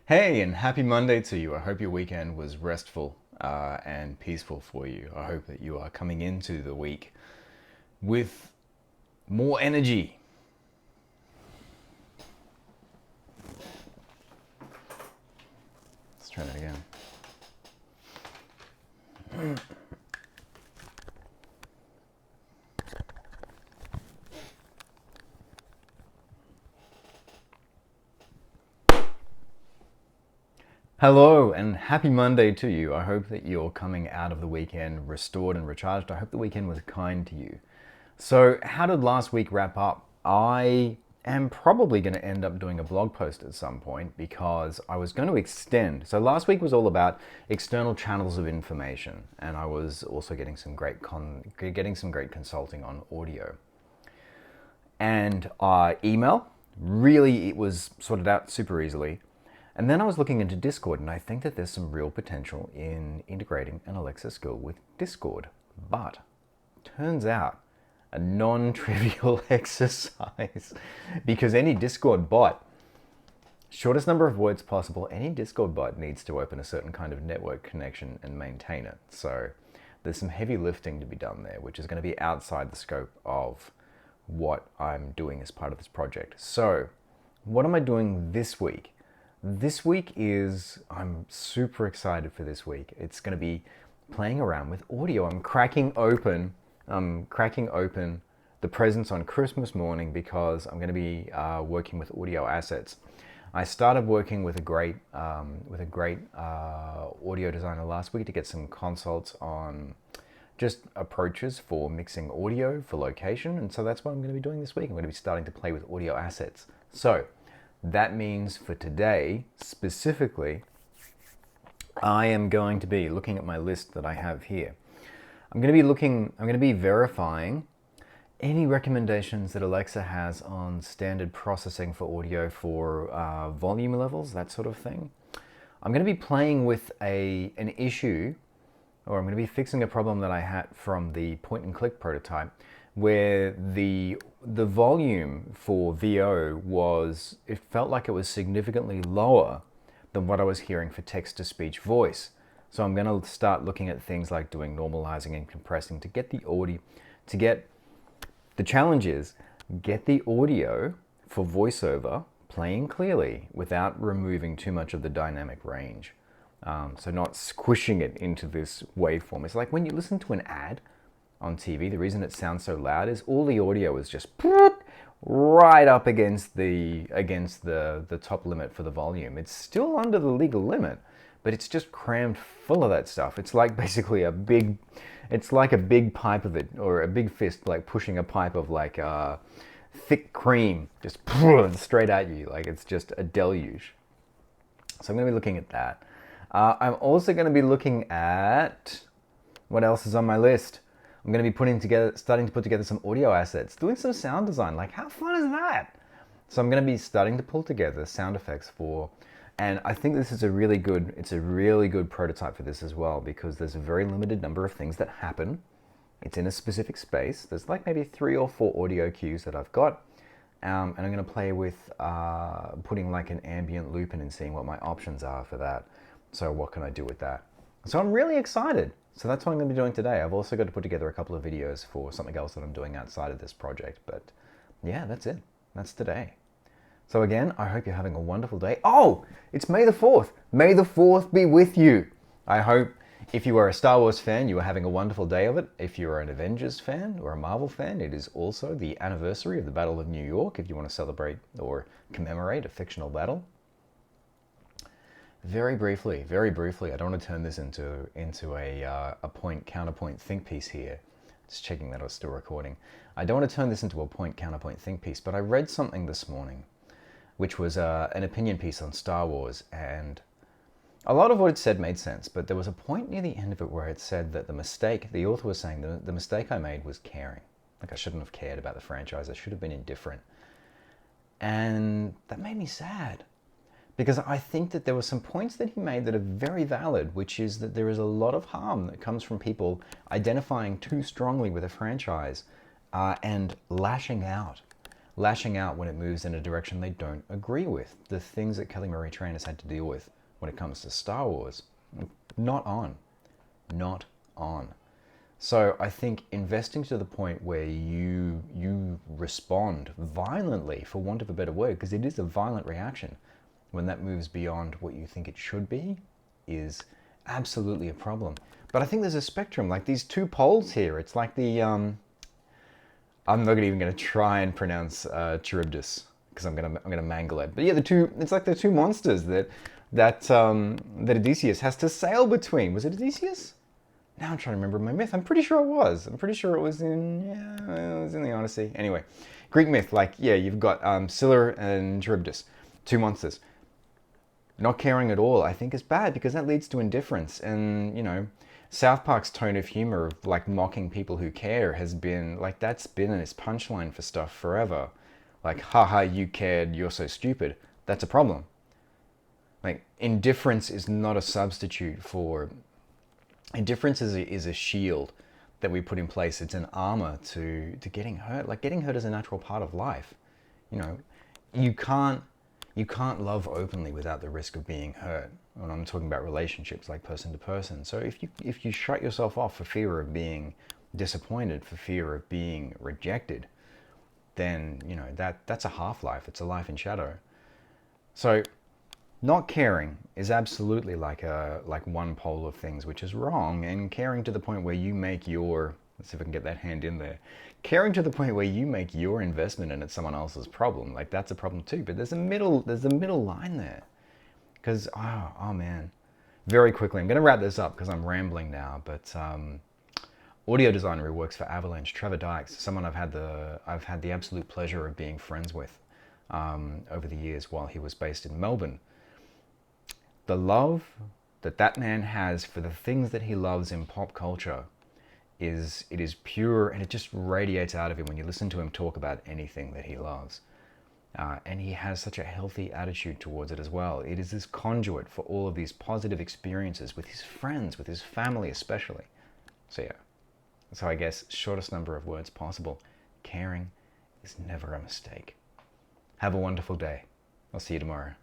Hey, and happy Monday to you. I hope your weekend was restful and peaceful for you. I hope that you are coming into the week with more energy. Let's try that again. Hello, and happy Monday to you. I hope that you're coming out of the weekend restored and recharged. I hope the weekend was kind to you. So, how did last week wrap up? I am probably going to end up doing a blog post at some point because I was going to extend. So, last week was all about external channels of information, and I was also getting some great consulting on audio and email. Really, it was sorted out super easily. And then I was looking into Discord, and I think that there's some real potential in integrating an Alexa skill with Discord. But turns out a non-trivial exercise because any Discord bot, shortest number of words possible, any Discord bot needs to open a certain kind of network connection and maintain it. So there's some heavy lifting to be done there, which is going to be outside the scope of what I'm doing as part of this project. So what am I doing this week? This week I'm super excited for this week. It's going to be playing around with audio. I'm cracking open the presents on Christmas morning because I'm going to be working with audio assets. I started working with a great audio designer last week to get some consults on just approaches for mixing audio for location, and so that's what I'm going to be doing this week. I'm going to be starting to play with audio assets. So that means for today, specifically, I am going to be looking at my list that I have here. I'm going to be verifying any recommendations that Alexa has on standard processing for audio for volume levels, that sort of thing. I'm going to be playing with an issue, or I'm going to be fixing a problem that I had from the point and click prototype, where the volume for VO it felt like it was significantly lower than what I was hearing for text to speech voice. So I'm going to start looking at things like doing normalizing and compressing to get the challenge is get the audio for voiceover playing clearly without removing too much of the dynamic range. So not squishing it into this waveform. It's like when you listen to an ad on TV, the reason it sounds so loud is all the audio is just right up against the top limit for the volume. It's still under the legal limit, but it's just crammed full of that stuff. It's like basically it's like a big pipe of it, or a big fist like pushing a pipe of like thick cream just straight at you. Like it's just a deluge. So I'm going to be looking at that. I'm also going to be looking at what else is on my list. I'm going to be starting to put together some audio assets, doing some sound design. Like, how fun is that? So I'm going to be starting to pull together sound effects and I think this is a really good prototype for this as well, because there's a very limited number of things that happen. It's in a specific space. There's like maybe 3 or 4 audio cues that I've got. And I'm going to play with putting like an ambient loop in and seeing what my options are for that. So what can I do with that? So I'm really excited. So that's what I'm going to be doing today. I've also got to put together a couple of videos for something else that I'm doing outside of this project. But yeah, that's it. That's today. So again, I hope you're having a wonderful day. Oh, it's May the 4th. May the 4th be with you. I hope if you are a Star Wars fan, you are having a wonderful day of it. If you're an Avengers fan or a Marvel fan, it is also the anniversary of the Battle of New York, if you want to celebrate or commemorate a fictional battle. Very briefly, I don't want to turn this into a point counterpoint think piece here. Just checking that I was still recording. I don't want to turn this into a point counterpoint think piece, but I read something this morning, which was an opinion piece on Star Wars, and a lot of what it said made sense, but there was a point near the end of it where it said that the author was saying the mistake I made was caring. Like I shouldn't have cared about the franchise, I should have been indifferent. And that made me sad, because I think that there were some points that he made that are very valid, which is that there is a lot of harm that comes from people identifying too strongly with a franchise and lashing out. lashing out when it moves in a direction they don't agree with. The things that Kelly Marie Tran has had to deal with when it comes to Star Wars, not on. Not on. So I think investing to the point where you respond violently, for want of a better word, because it is a violent reaction, when that moves beyond what you think it should be, is absolutely a problem. But I think there's a spectrum, like these two poles here. It's like the I'm not even going to try and pronounce Charybdis, because I'm gonna mangle it. But yeah, it's like the two monsters that Odysseus has to sail between. Was it Odysseus? Now I'm trying to remember my myth. I'm pretty sure it was. I'm pretty sure it was it was in the Odyssey. Anyway, Greek myth, like, yeah, you've got Scylla and Charybdis, two monsters. Not caring at all, I think, is bad, because that leads to indifference. And, you know, South Park's tone of humor of, like, mocking people who care has been, like, that's been its punchline for stuff forever. Like, haha, you cared, you're so stupid. That's a problem. Like, indifference is not a substitute for... Indifference is a shield that we put in place. It's an armor to getting hurt. Like, getting hurt is a natural part of life. You know, you can't love openly without the risk of being hurt. When I'm talking about relationships, like person to person. So if you shut yourself off for fear of being disappointed, for fear of being rejected, then, you know, that's a half-life. It's a life in shadow. So not caring is absolutely like one pole of things, which is wrong. And caring to the point where you make your, let's see if I can get that hand in there, caring to the point where you make your investment in it someone else's problem, like, that's a problem too. But there's a middle line there, because oh man, very quickly, I'm going to wrap this up because I'm rambling now. But audio designer who works for Avalanche, Trevor Dykes, someone I've had the absolute pleasure of being friends with over the years while he was based in Melbourne. The love that man has for the things that he loves in pop culture is pure, and it just radiates out of him when you listen to him talk about anything that he loves. And he has such a healthy attitude towards it as well. It is this conduit for all of these positive experiences with his friends, with his family especially. So yeah, so I guess shortest number of words possible. Caring is never a mistake. Have a wonderful day. I'll see you tomorrow.